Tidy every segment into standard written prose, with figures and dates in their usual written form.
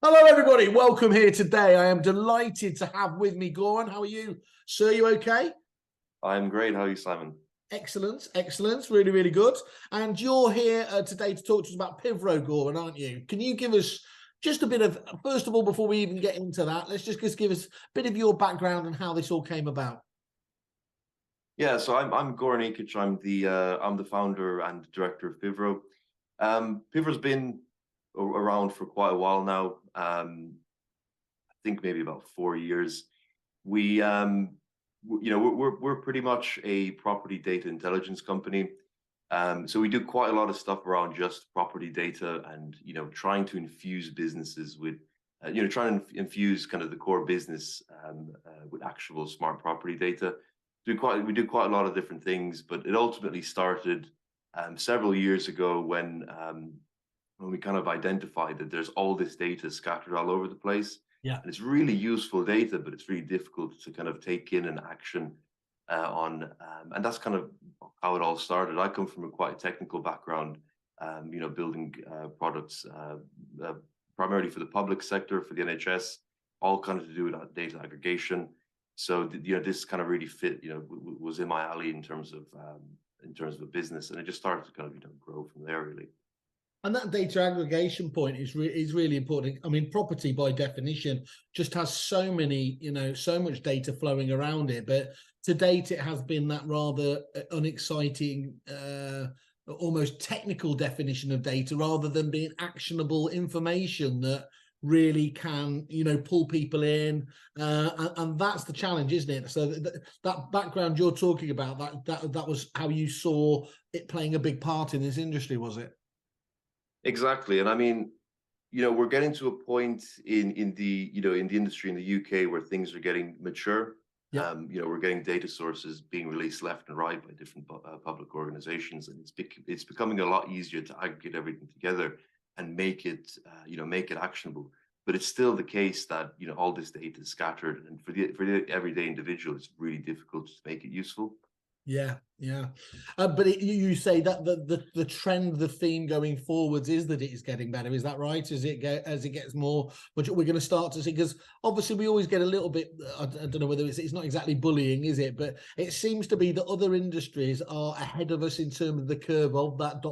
Hello, everybody. Welcome here today. I am delighted to have with me Goran. How are you, sir? You okay? I'm great. How are you, Simon? Excellent, excellent. Really, really good. And you're here today to talk to us about Pivro, Goran, aren't you? Can you give us just a bit of, first of all, before we even get into that, let's just give us a bit of your background and how this all came about. Yeah, so I'm Goran Ikic. I'm the founder and director of Pivro. Pivro's been around for quite a while now. I think maybe about 4 years. We we're pretty much a property data intelligence company. So we do quite a lot of stuff around just property data and trying to infuse businesses with trying to infuse kind of the core business with actual smart property data. We do quite a lot of different things, but it ultimately started several years ago when we kind of identified that there's all this data scattered all over the place. Yeah. And it's really useful data, but it's really difficult to kind of take in and action on. And that's kind of how it all started. I come from a quite technical background, building products primarily for the public sector, for the NHS, all kind of to do with data aggregation. So this kind of really fit, was in my alley in terms of a business, and it just started to kind of grow from there, really. And that data aggregation point is really important. I mean, property by definition just has so many, so much data flowing around it. But to date, it has been that rather unexciting, almost technical definition of data, rather than being actionable information that really can, pull people in. And that's the challenge, isn't it? So that background you're talking about, that was how you saw it playing a big part in this industry, was it? Exactly. And I mean, we're getting to a point in the industry in the UK where things are getting mature. Yeah. We're getting data sources being released left and right by different public organizations, and it's becoming a lot easier to aggregate everything together and make it actionable. But it's still the case that all this data is scattered, and for the everyday individual, it's really difficult to make it useful. Yeah, yeah. But you say that the trend, the theme going forwards is that it is getting better. Is that right? As it gets more, which we're going to start to see, because obviously we always get a little bit. I don't know whether it's not exactly bullying, is it? But it seems to be that other industries are ahead of us in terms of the curve of that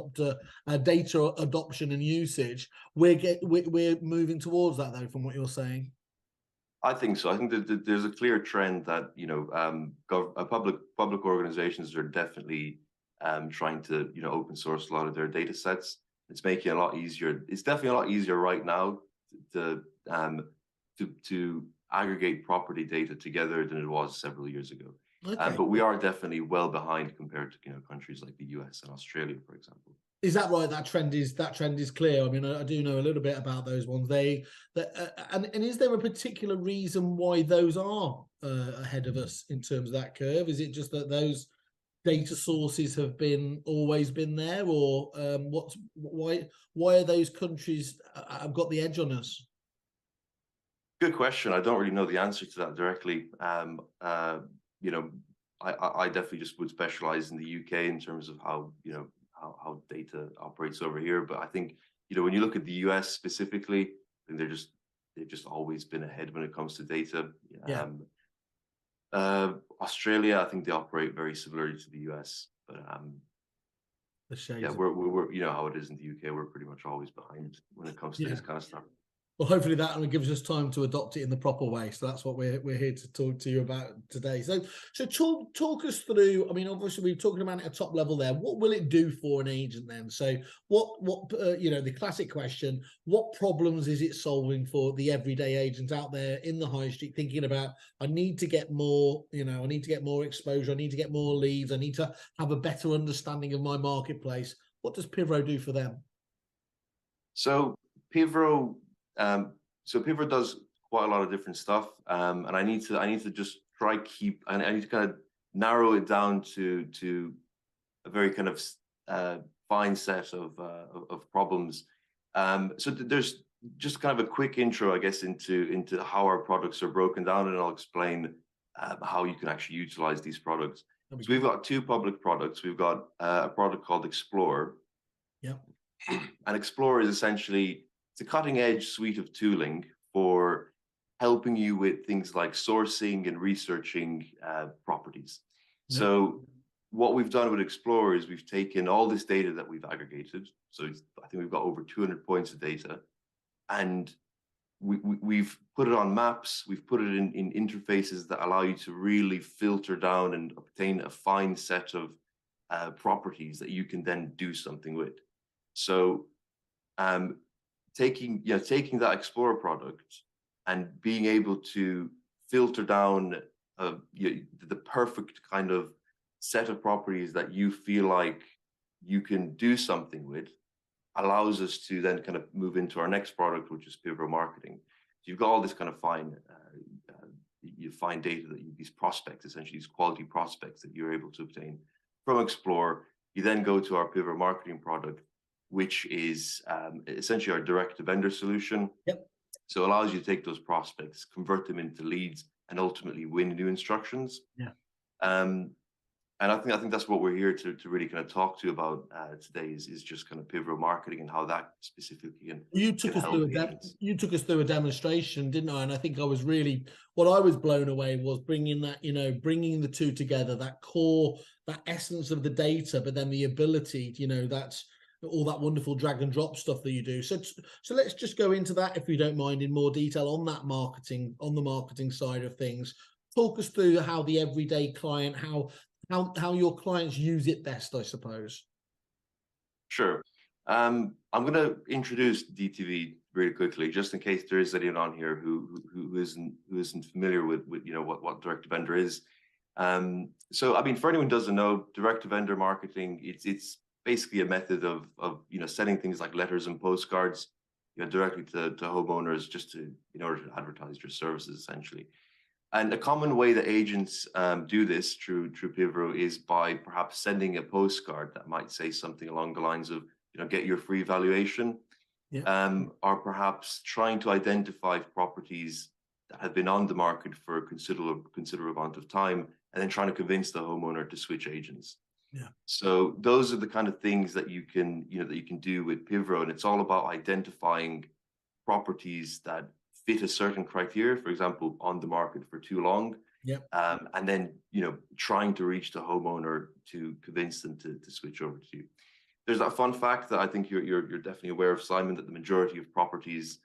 data adoption and usage. We're moving towards that though, from what you're saying. I think so. I think that there's a clear trend that public organizations are definitely trying to open source a lot of their data sets. It's making it a lot easier. It's definitely a lot easier right now to to aggregate property data together than it was several years ago. Okay. But we are definitely well behind compared to countries like the US and Australia, for example. Is that right? That trend is clear. I mean, I do know a little bit about those ones. And is there a particular reason why those are ahead of us in terms of that curve? Is it just that those data sources have always been there, or why are those countries have got the edge on us? Good question. I don't really know the answer to that directly. You know, I definitely just would specialize in the UK in terms of how how data operates over here. But I think when you look at the US specifically, I think they've just always been ahead when it comes to data. Yeah. Australia, I think they operate very similarly to the US, but The shades. yeah, we're how it is in the UK. We're pretty much always behind when it comes to this kind of stuff. Well, hopefully that gives us time to adopt it in the proper way. So that's what we're here to talk to you about today. So talk us through. I mean, obviously we're talking about it at a top level there. What will it do for an agent then? So what the classic question: what problems is it solving for the everyday agent out there in the high street thinking about? I need to get more. I need to get more exposure. I need to get more leads. I need to have a better understanding of my marketplace. What does Pivro do for them? So Pivro Pivro does quite a lot of different stuff, and I need to just I need to kind of narrow it down to a very kind of fine set of problems. So there's just kind of a quick intro, I guess, into how our products are broken down, and I'll explain how you can actually utilize these products. So we've got two public products. We've got a product called Explore. Yeah. And Explore is essentially it's a cutting edge suite of tooling for helping you with things like sourcing and researching properties. Yeah. So what we've done with Explorer is we've taken all this data that we've aggregated. So I think we've got over 200 points of data, and we've put it on maps. We've put it in interfaces that allow you to really filter down and obtain a fine set of properties that you can then do something with. So taking that Explorer product and being able to filter down the perfect kind of set of properties that you feel like you can do something with allows us to then kind of move into our next product, which is Pivro marketing. So you've got all this kind of fine data that these prospects, essentially these quality prospects that you're able to obtain from Explore. You then go to our Pivro marketing product, which is essentially our direct to vendor solution. Yep. So it allows you to take those prospects, convert them into leads, and ultimately win new instructions. Yeah. And I think that's what we're here to really kind of talk to you about today is just kind of Pivro marketing and how that specifically can. You took us through a demonstration, didn't I? And I think what I was blown away was bringing the two together, that core, that essence of the data, but then the ability, that's all that wonderful drag and drop stuff that you do. So let's just go into that, if you don't mind, in more detail on the marketing side of things. Talk us through how the everyday client, how your clients use it best, I suppose. Sure. I'm going to introduce DTV really quickly, just in case there is anyone on here who isn't familiar with what direct to vendor is. So I mean, for anyone who doesn't know, direct to vendor marketing, it's basically a method of sending things like letters and postcards directly to homeowners, just in order to advertise your services, essentially. And a common way that agents do this through Pivro is by perhaps sending a postcard that might say something along the lines of, get your free valuation, or perhaps trying to identify properties that have been on the market for a considerable amount of time, and then trying to convince the homeowner to switch agents. Yeah. So those are the kind of things that you can do with Pivro, and it's all about identifying properties that fit a certain criteria, for example, on the market for too long, and then trying to reach the homeowner to convince them to switch over to you. There's that fun fact that I think you're definitely aware of, Simon, that the majority of properties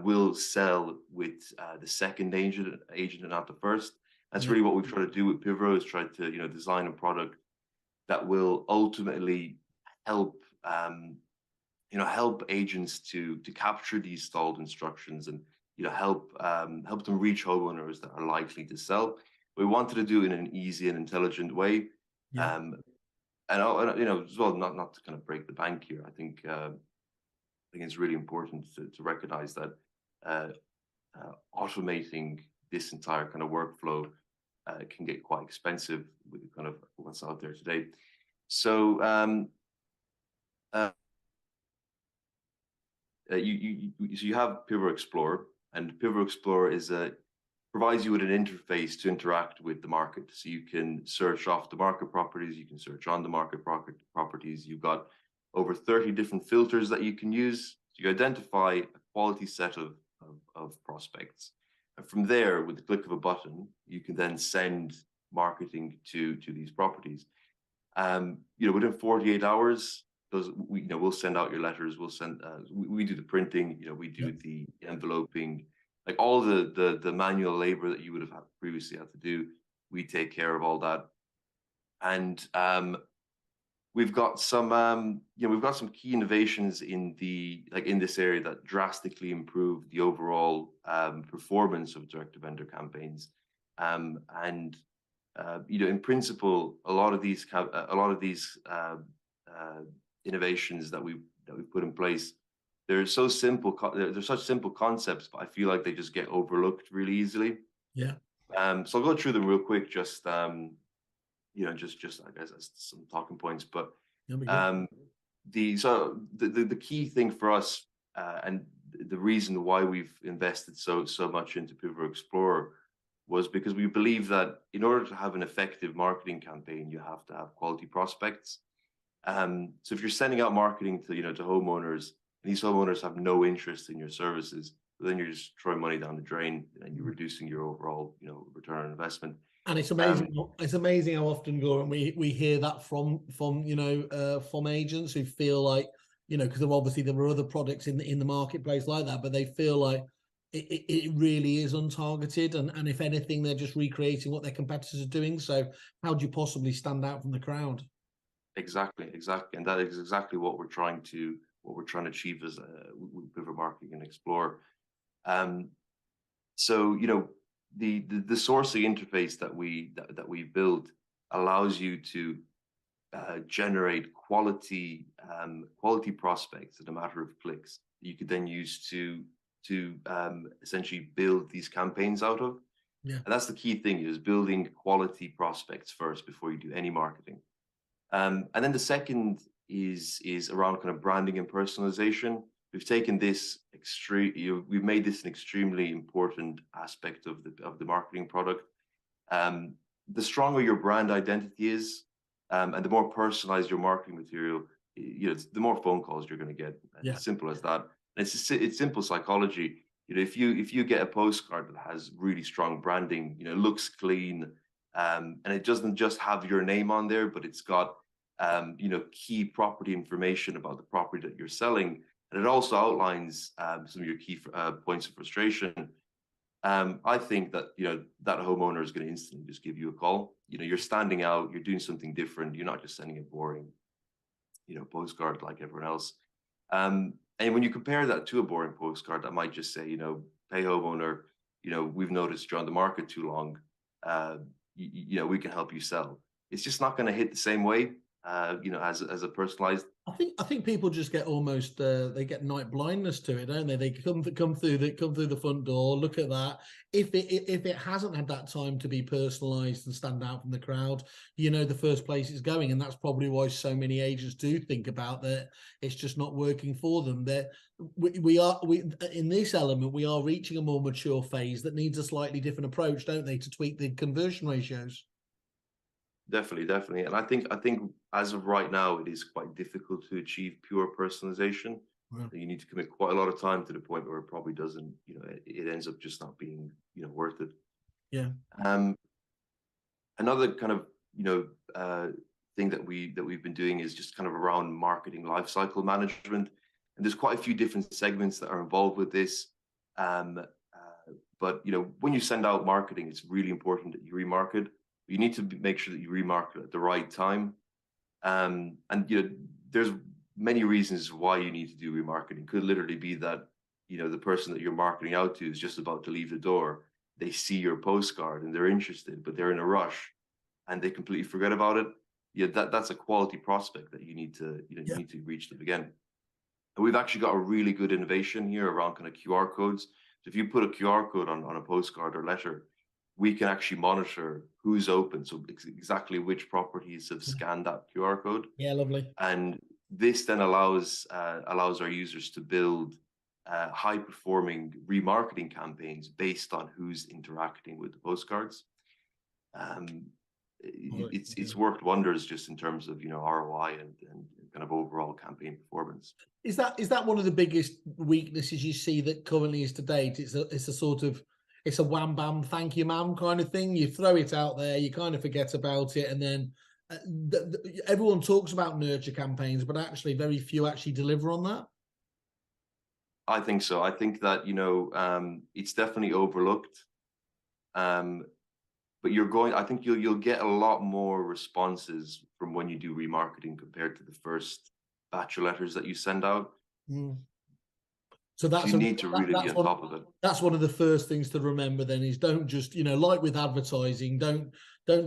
will sell with the second agent and not the first. That's really what we've tried to do with Pivro, is try to design a product that will ultimately help help agents to capture these stalled instructions and help them reach homeowners that are likely to sell. We wanted to do it in an easy and intelligent way, and as well, not to kind of break the bank here. I think it's really important to recognize that automating this entire kind of workflow can get quite expensive with kind of what's out there today. So you have Pivro Explorer, and Pivro Explorer provides you with an interface to interact with the market. So you can search off the market properties, you can search on the market properties. You've got over 30 different filters that you can use. So you identify a quality set of prospects. And from there, with the click of a button, you can then send marketing to these properties. Within 48 hours, we'll send out your letters. We'll send. We do the printing. We do the enveloping, like all the manual labor that you would have previously had to do. We take care of all that, and we've got some key innovations in this area that drastically improve the overall performance of direct to vendor campaigns, and in principle, a lot of these innovations that we've put in place, they're so simple. They're such simple concepts, but I feel like they just get overlooked really easily. Yeah. So I'll go through them real quick, just I guess as some talking points. But the key thing for us, and the reason why we've invested so much into Pivro Explorer, was because we believe that in order to have an effective marketing campaign, you have to have quality prospects. So if you're sending out marketing to homeowners, these homeowners have no interest in your services, but then you're just throwing money down the drain and you're Mhm. reducing your overall, return on investment. And it's Um, amazing. It's amazing how often, Gordon, we hear that from from agents who feel like, because obviously there are other products in the marketplace like that, but they feel like it really is untargeted, and if anything, they're just recreating what their competitors are doing. So how do you possibly stand out from the crowd? exactly, exactly, and that is exactly what we're trying to achieve as with Pivot Marketing and Explore. Um, so the sourcing interface that we build allows you to generate quality prospects in a matter of clicks. You could then use to essentially build these campaigns out of. Yeah. And that's the key thing, is building quality prospects first before you do any marketing. And then the second is around kind of branding and personalization. We've taken this we've made this an extremely important aspect of the marketing product. Um, the stronger your brand identity is, and the more personalized your marketing material, the more phone calls you're going to get. Yeah. As simple as that. And it's simple psychology. If you get a postcard that has really strong branding, looks clean, and it doesn't just have your name on there, but it's got key property information about the property that you're selling, and it also outlines some of your key points of frustration. I think that that homeowner is going to instantly just give you a call. You're standing out, you're doing something different. You're not just sending a boring, postcard like everyone else. And when you compare that to a boring postcard that might just say, hey homeowner, we've noticed you're on the market too long. We can help you sell. It's just not going to hit the same way, as a personalized. I think people just get almost they get night blindness to it, don't they? They come through the front door, look at that. If it hasn't had that time to be personalized and stand out from the crowd, the first place it's going, and that's probably why so many agents do think about that. It's just not working for them. That we in this element we are reaching a more mature phase that needs a slightly different approach, don't they, to tweak the conversion ratios? Definitely, definitely. And I think as of right now, it is quite difficult to achieve pure personalization. Well, You need to commit quite a lot of time to the point where it probably doesn't, it ends up just not being, worth it. yeah. Um, Another kind of, thing that we've been doing is just kind of around marketing lifecycle management. And there's quite a few different segments that are involved with this. But when you send out marketing, it's really important that you remarket. You need to make sure that you remarket at the right time. And there's many reasons why you need to do remarketing. Could literally be that the person that you're marketing out to is just about to leave the door. They see your postcard and they're interested, but they're in a rush, and they completely forget about it. Yeah, that's a quality prospect that you need to you Yeah. need to reach them again. And we've actually got a really good innovation here around kind of QR codes. So if you put a QR code on a postcard or letter, we can actually monitor who's open. So exactly which properties have scanned that QR code. Yeah, lovely. And this then allows our users to build high performing remarketing campaigns based on who's interacting with the postcards. Um, it's worked wonders just in terms of ROI and kind of overall campaign performance. Is that one of the biggest weaknesses you see that currently is to date? It's a sort of, it's a wham bam thank you ma'am kind of thing. You throw it out there, you kind of forget about it, and then everyone talks about nurture campaigns, but actually very few actually deliver on that. I think so. I think that it's definitely overlooked. Um, but I think you'll get a lot more responses from when you do remarketing compared to the first batch of letters that you send out. Mm. So So that's you need to really be that's on top of it. one of the first things to remember. Then is don't just like with advertising, don't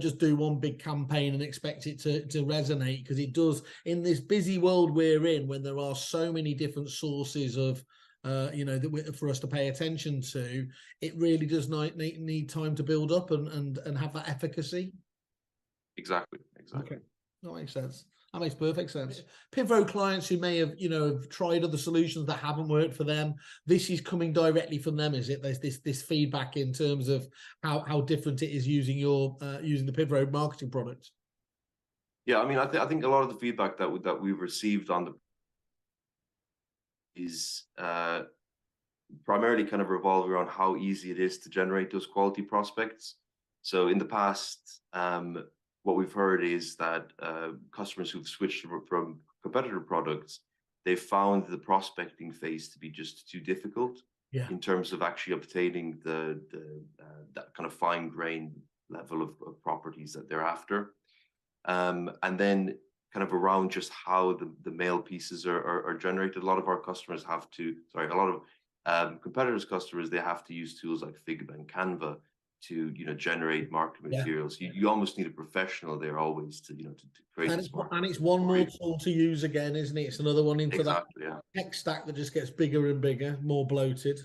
just do one big campaign and expect it to resonate, because it does in this busy world we're in, when there are so many different sources of for us to pay attention to. It really does need time to build up and have that efficacy. Exactly. Okay, that makes sense. That makes perfect sense. Pivro clients who may have tried other solutions that haven't worked for them, this is coming directly from them, is it? There's this feedback in terms of how different it is using using the Pivro marketing product. Yeah, I mean, I think a lot of the feedback that we've received on the is primarily kind of revolve around how easy it is to generate those quality prospects. So in the past, what we've heard is that customers who've switched from competitor products, they've found the prospecting phase to be just too difficult in terms of actually obtaining that kind of fine grained level of properties that they're after. And then kind of around just how the mail pieces are generated. A lot of our customers have to, sorry, a lot of competitors' customers, they have to use tools like Figma and Canva to, you know, generate marketing materials. You almost need a professional there always to, you know, to create this marketing. And it's one more tool to use again, isn't it? It's another one into that tech stack that just gets bigger and bigger, more bloated.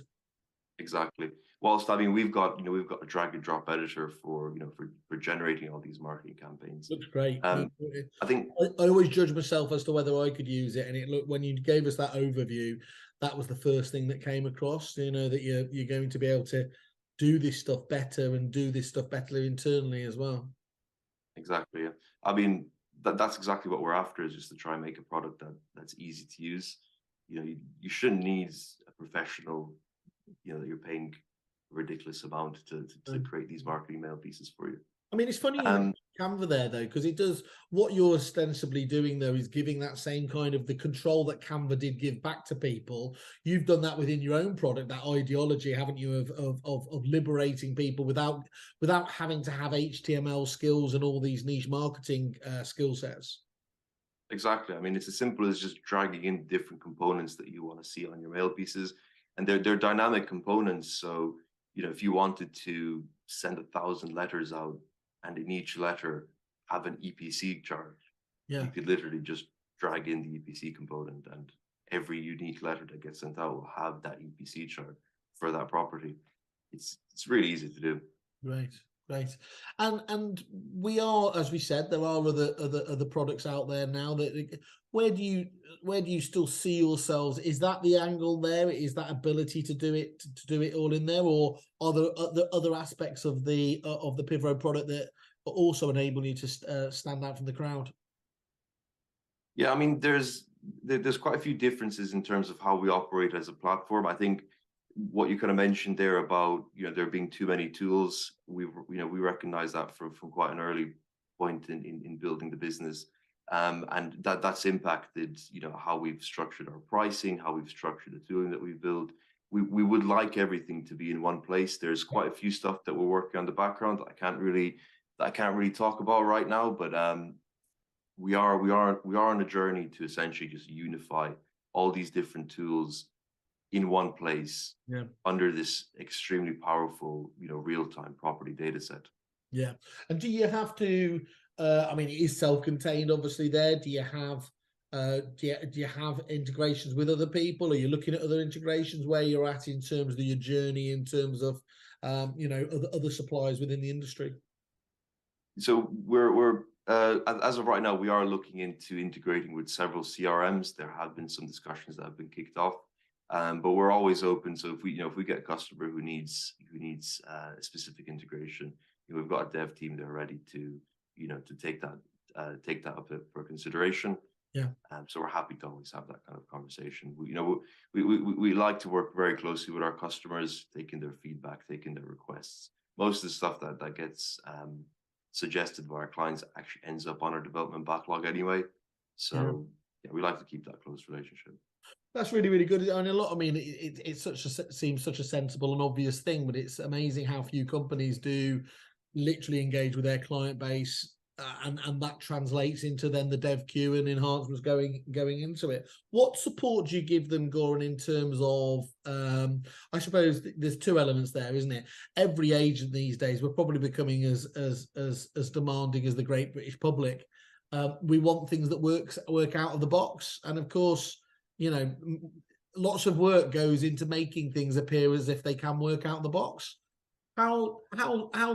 Exactly. Whilst, I mean, we've got a drag and drop editor for, you know, for generating all these marketing campaigns. Looks great. I think I always judge myself as to whether I could use it, and it looked, when you gave us that overview, that was the first thing that came across. You know, that you're going to be able to do this stuff better and do this stuff better internally as well. Exactly. Yeah. I mean, that's exactly what we're after, is just to try and make a product that's easy to use. You know, you shouldn't need a professional, you know, that you're paying a ridiculous amount to create these marketing mail pieces for you. I mean, it's funny you Canva there, though, because it does, what you're ostensibly doing, though, is giving that same kind of the control that Canva did give back to people. You've done that within your own product, that ideology, haven't you, of liberating people without having to have HTML skills and all these niche marketing skill sets. Exactly. I mean, it's as simple as just dragging in different components that you want to see on your mail pieces, and they're dynamic components. So, you know, if you wanted to send 1,000 letters out, and in each letter have an EPC charge, you could literally just drag in the EPC component, and every unique letter that gets sent out will have that EPC chart for that property. It's really easy to do. Right. And we are, as we said, there are other products out there now. That where do you still see yourselves? Is that the angle there? Is that ability to do it all in there, or are there other aspects of the Pivro product that are also enabling you to stand out from the crowd? Yeah, I mean, there's quite a few differences in terms of how we operate as a platform. I think what you kind of mentioned there about, you know, there being too many tools, we recognize that from quite an early point in building the business, and that's impacted, you know, how we've structured our pricing, how we've structured the tooling that we build. We would like everything to be in one place. There's quite a few stuff that we're working on the background that I can't really talk about right now, but we are on a journey to essentially just unify all these different tools in one place, under this extremely powerful, you know, real-time property data set. Yeah. And do you have to, I mean, it is self-contained, obviously, there. Do you have integrations with other people? Are you looking at other integrations? Where you're at in terms of your journey, in terms of, you know, other suppliers within the industry? So we're as of right now, we are looking into integrating with several CRMs. There have been some discussions that have been kicked off. But we're always open. So if we get a customer who needs a specific integration, you know, we've got a dev team there ready to, you know, to take that up for consideration. Yeah. So we're happy to always have that kind of conversation. We like to work very closely with our customers, taking their feedback, taking their requests. Most of the stuff that gets suggested by our clients actually ends up on our development backlog anyway. So yeah, we like to keep that close relationship. That's really, really good. And I mean, it's seems such a sensible and obvious thing, but it's amazing how few companies do literally engage with their client base, and that translates into then the dev queue and enhancements going into it. What support do you give them, Goran, in terms of? I suppose there's two elements there, isn't it? Every agent these days, we're probably becoming as demanding as the great British public. We want things that work out of the box, and of course, you know, lots of work goes into making things appear as if they can work out of the box. How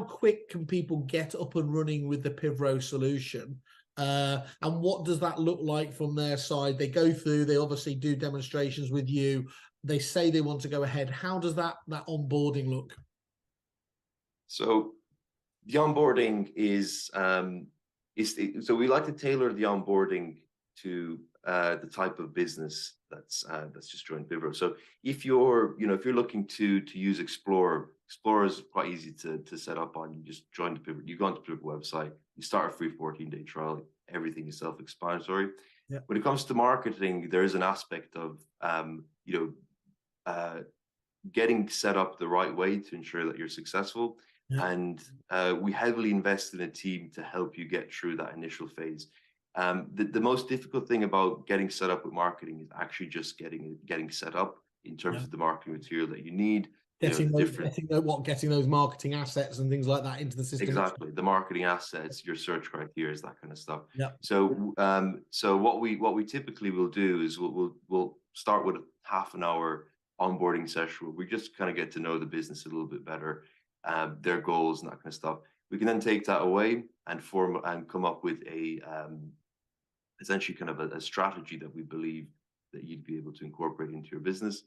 quick can people get up and running with the Pivro solution? And what does that look like from their side? They go through, they obviously do demonstrations with you. They say they want to go ahead. How does that onboarding look? So the onboarding is so we like to tailor the onboarding to the type of business that's just joined Pivro. So if you're looking to use Explorer is quite easy to set up on. You just join the Pivro, you go onto the Pivro website, you start a free 14-day trial. Everything is self-explanatory. Yeah. When it comes to marketing, there is an aspect of getting set up the right way to ensure that you're successful. Yeah. And we heavily invest in a team to help you get through that initial phase. The most difficult thing about getting set up with marketing is actually just getting set up in terms of the marketing material that you need. Getting those marketing assets and things like that into the system. Exactly, the marketing assets, your search criteria, that kind of stuff. Yeah. So so what we typically will do is we'll start with a half an hour onboarding session where we just kind of get to know the business a little bit better, their goals and that kind of stuff. We can then take that away and come up with a essentially kind of a strategy that we believe that you'd be able to incorporate into your business.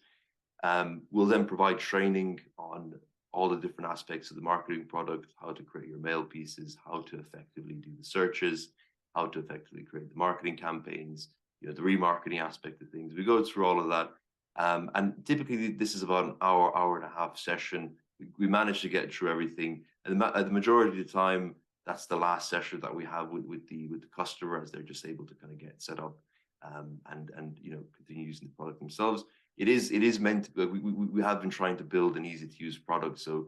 We'll then provide training on all the different aspects of the marketing product, how to create your mail pieces, how to effectively do the searches, how to effectively create the marketing campaigns, the remarketing aspect of things. We go through all of that. And typically this is about an hour and a half session. We manage to get through everything. And the majority of the time, that's the last session that we have with the customer, as they're just able to kind of get set up and continue using the product themselves. It is meant to, we have been trying to build an easy to use product. So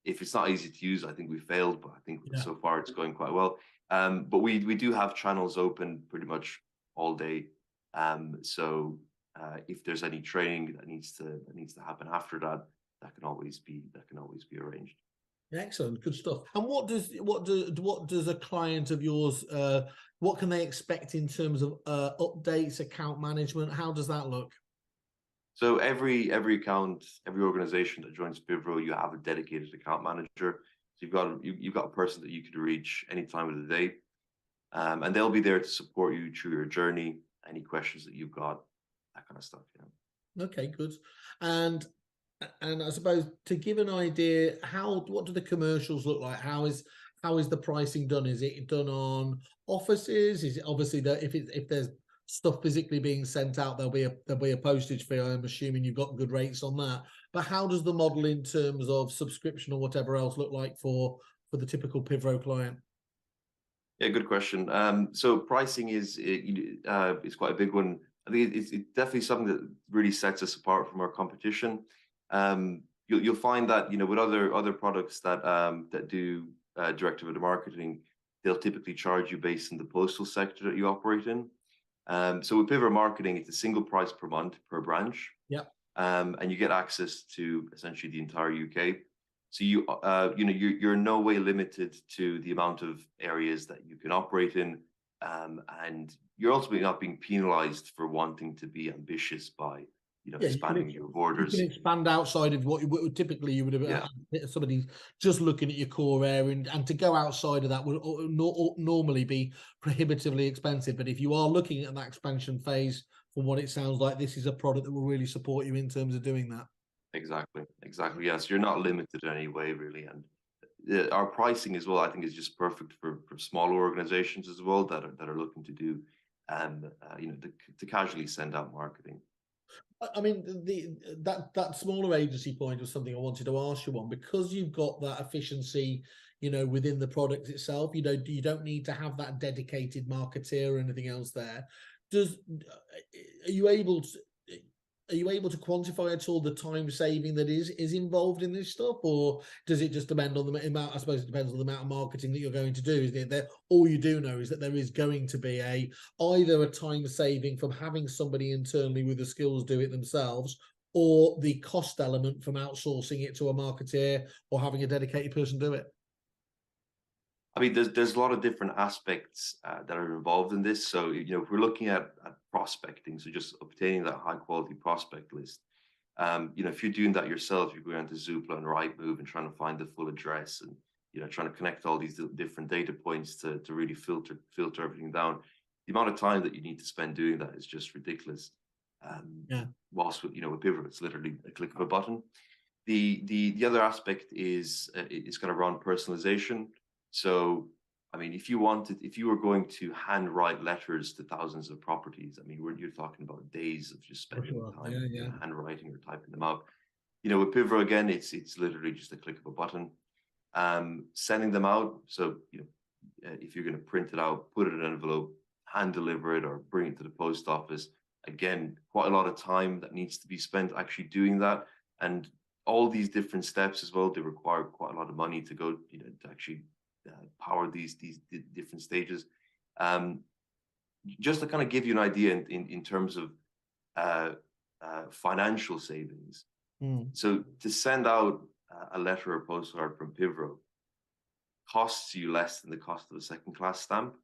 if it's not easy to use, I think we failed, but I think so far it's going quite well. But we do have channels open pretty much all day. So if there's any training that needs to happen after that, that can always be arranged. Excellent, good stuff. And what does a client of yours, what can they expect in terms of updates, account management? How does that look? So every account, every organization that joins Pivro, you have a dedicated account manager. So you've got a person that you could reach any time of the day, and they'll be there to support you through your journey. Any questions that you've got, that kind of stuff. Yeah. Okay, good. And I suppose to give an idea, what do the commercials look like? How is the pricing done? Is it done on offices? Is it obviously that if there's stuff physically being sent out, there'll be a postage fee. I'm assuming you've got good rates on that. But how does the model in terms of subscription or whatever else look like for the typical Pivro client? Yeah, good question. So pricing is quite a big one. I think it's definitely something that really sets us apart from our competition. You'll find that with other products that do direct-to-vendor marketing, they'll typically charge you based on the postal sector that you operate in. So with Pivro Marketing, it's a single price per month per branch. Yeah. And you get access to essentially the entire UK. So you're in no way limited to the amount of areas that you can operate in, and you're ultimately not being penalized for wanting to be ambitious by expanding your borders. You can expand outside of what typically you would have somebody just looking at your core area, and to go outside of that would normally be prohibitively expensive. But if you are looking at that expansion phase, from what it sounds like, this is a product that will really support you in terms of doing that. Exactly. Yes, you're not limited in any way, really, and our pricing as well, I think, is just perfect for smaller organizations as well that are looking to do, to casually send out marketing. I mean, that smaller agency point was something I wanted to ask you on, because you've got that efficiency, within the product itself. You don't need to have that dedicated marketeer or anything else there. Are you able to quantify at all the time saving that is involved in this stuff, or does it just depend on the amount? I suppose it depends on the amount of marketing that you're going to do. Is there all you do know is that there is going to be either a time saving from having somebody internally with the skills do it themselves, or the cost element from outsourcing it to a marketeer or having a dedicated person do it? I mean, there's a lot of different aspects that are involved in this. So, if we're looking at prospecting, so just obtaining that high quality prospect list, if you're doing that yourself, you're going to Zoopla and Rightmove and trying to find the full address and, trying to connect all these different data points to really filter everything down. The amount of time that you need to spend doing that is just ridiculous. Whilst with Pivro, it's literally a click of a button. The other aspect is kind of around personalization. So I mean, if you were going to handwrite letters to thousands of properties, I mean, you're talking about days of just spending time handwriting or typing them out. You know, with Pivro again, it's literally just a click of a button. Sending them out. So, you know, if you're going to print it out, put it in an envelope, hand deliver it, or bring it to the post office. Again, quite a lot of time that needs to be spent actually doing that, and all these different steps as well. They require quite a lot of money to go, you know, to actually power these different stages. Just to kind of give you an idea in terms of financial savings. So to send out a letter or postcard from Pivro costs you less than the cost of a second-class stamp.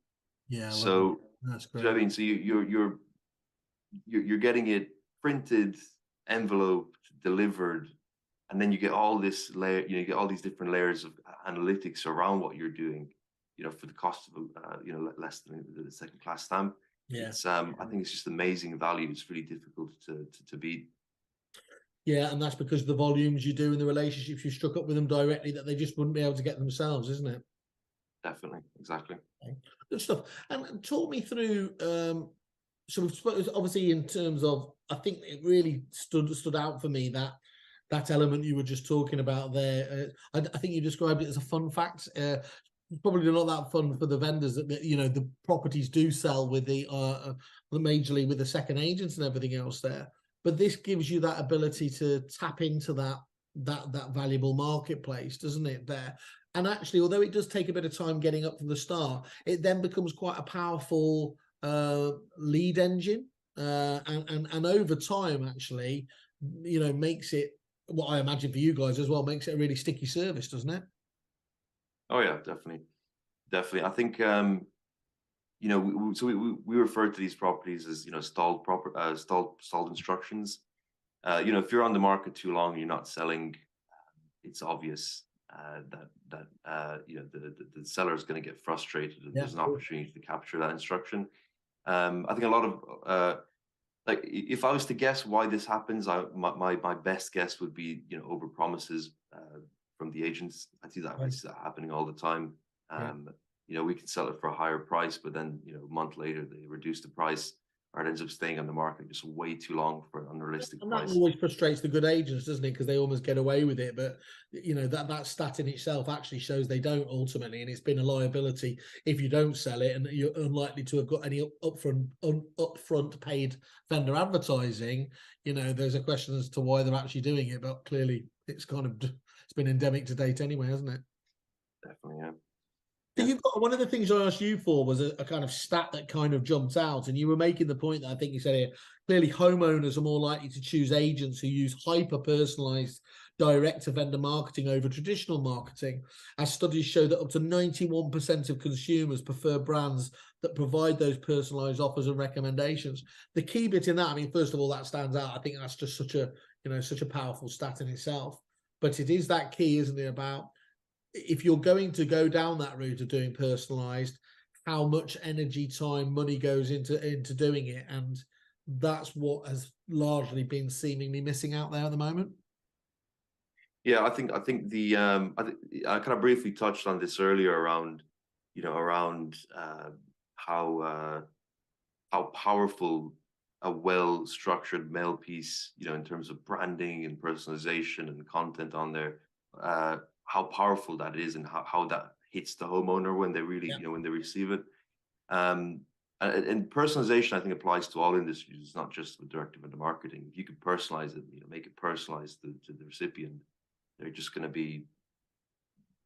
Yeah, so that's great. So I mean, so you're getting it printed, enveloped, delivered, and then you get all this layer. You know, you get all these different layers of analytics around what you're doing. You know, for the cost of you know, less than the second-class stamp. Yeah, it's I think it's just amazing value. It's really difficult to beat. Yeah, and that's because the volumes you do and the relationships you struck up with them directly that they just wouldn't be able to get themselves, isn't it? Definitely, exactly. Good stuff. And talk me through. So obviously, in terms of, I think it really stood out for me that element you were just talking about there. I think you described it as a fun fact. Probably not that fun for the vendors that, you know, the properties do sell with the majorly with the second agents and everything else there. But this gives you that ability to tap into that valuable marketplace, doesn't it? There, and actually, although it does take a bit of time getting up from the start, it then becomes quite a powerful lead engine, and over time, actually, you know, makes it, what I imagine for you guys as well, makes it a really sticky service, doesn't it? Oh yeah, definitely. I think you know, we refer to these properties as, you know, stalled instructions. You know, if you're on the market too long and you're not selling, it's obvious that you know, the seller is going to get frustrated, and there's an opportunity to capture that instruction. I think a lot of like, if I was to guess why this happens, my best guess would be, you know, over promises from the agents. I see that happening all the time. You know, we can sell it for a higher price, but then, you know, a month later they reduce the price, or it ends up staying on the market just way too long for an unrealistic price. And that always frustrates the good agents, doesn't it? Because they almost get away with it. But, you know, that stat in itself actually shows they don't ultimately, and it's been a liability if you don't sell it, and you're unlikely to have got any upfront paid vendor advertising. You know, there's a question as to why they're actually doing it, but clearly it's been endemic to date anyway, hasn't it? Definitely, yeah. So you've got, one of the things I asked you for was a kind of stat that kind of jumped out, and you were making the point that I think you said here, clearly homeowners are more likely to choose agents who use hyper-personalized direct-to-vendor marketing over traditional marketing, as studies show that up to 91% of consumers prefer brands that provide those personalized offers and recommendations. The key bit in that, I mean, first of all, that stands out. I think that's just such a powerful stat in itself. But it is that key, isn't it, about if you're going to go down that route of doing personalized, how much energy, time, money goes into doing it, and that's what has largely been seemingly missing out there at the moment. Yeah, I think the I kind of briefly touched on this earlier around, you know, how powerful a well-structured mail piece, you know, in terms of branding and personalization and content on there, how powerful that is, and how that hits the homeowner when they really, you know, when they receive it. And personalization, I think, applies to all industries. It's not just with direct-to-vendor marketing. If you can personalize it, you know, make it personalized to the recipient, they're just going to be,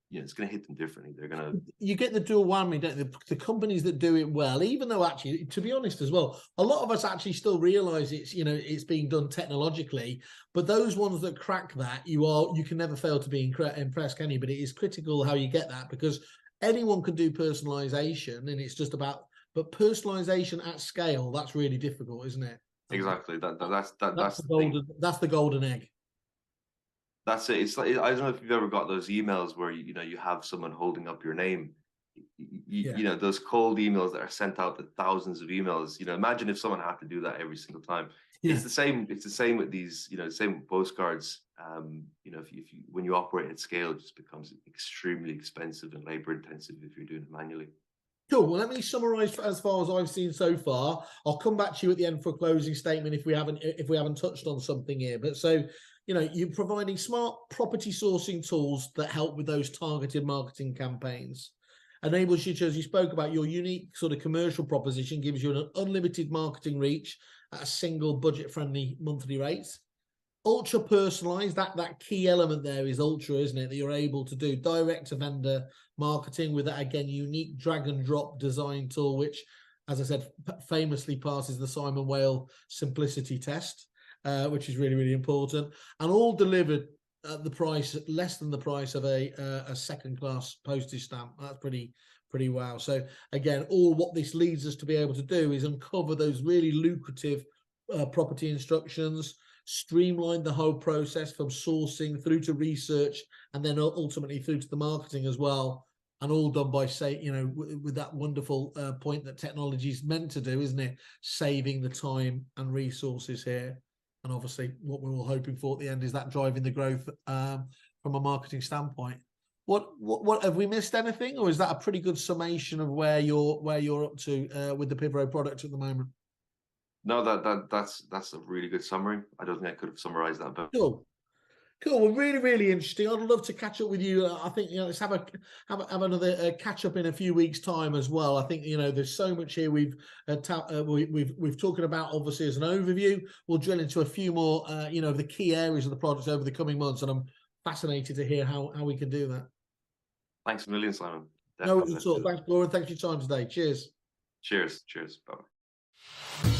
you know, it's going to hit them differently. They're going to. You get the dual whammy, don't you? The companies that do it well, even though actually, to be honest as well, a lot of us actually still realize it's, you know, it's being done technologically, but those ones that crack that, you can never fail to be impressed, can you? But it is critical how you get that, because anyone can do personalization, and it's just about, but personalization at scale, that's really difficult, isn't it? Exactly. That's the golden egg. That's it. It's like, I don't know if you've ever got those emails where you know, you have someone holding up your name. You know, those cold emails that are sent out to thousands of emails. You know, imagine if someone had to do that every single time. It's the same. It's the same with these. You know, same with postcards. You know, if you when you operate at scale, it just becomes extremely expensive and labor intensive if you're doing it manually. Cool. Well, let me summarize as far as I've seen so far. I'll come back to you at the end for a closing statement if we haven't touched on something here. But so, you know, you're providing smart property sourcing tools that help with those targeted marketing campaigns. Enables you to, as you spoke about, your unique sort of commercial proposition gives you an unlimited marketing reach at a single budget-friendly monthly rate. Ultra personalized, that key element there is ultra, isn't it? That you're able to do direct to vendor marketing with that, again, unique drag and drop design tool, which, as I said, famously passes the Simon Whale simplicity test, which is really, really important, and all delivered at the price, less than the price of a second class postage stamp. That's pretty wow. So again, all what this leads us to be able to do is uncover those really lucrative property instructions, streamline the whole process from sourcing through to research, and then ultimately through to the marketing as well, and all done by, say, you know, with that wonderful point that technology is meant to do, isn't it? Saving the time and resources here. And obviously what we're all hoping for at the end is that driving the growth from a marketing standpoint. What have we missed anything, or is that a pretty good summation of where you're up to with the Pivro product at the moment? No, that's a really good summary. I don't think I could have summarized that better. Cool. Well, really, really interesting. I'd love to catch up with you. I think, you know, let's have another catch up in a few weeks' time as well. I think, you know, there's so much here we've talking about, obviously, as an overview. We'll drill into a few more, you know, the key areas of the products over the coming months, and I'm fascinated to hear how we can do that. Thanks a million, Simon. No worries at all. Thanks, Laura. Thanks for your time today. Cheers. Cheers. Bye.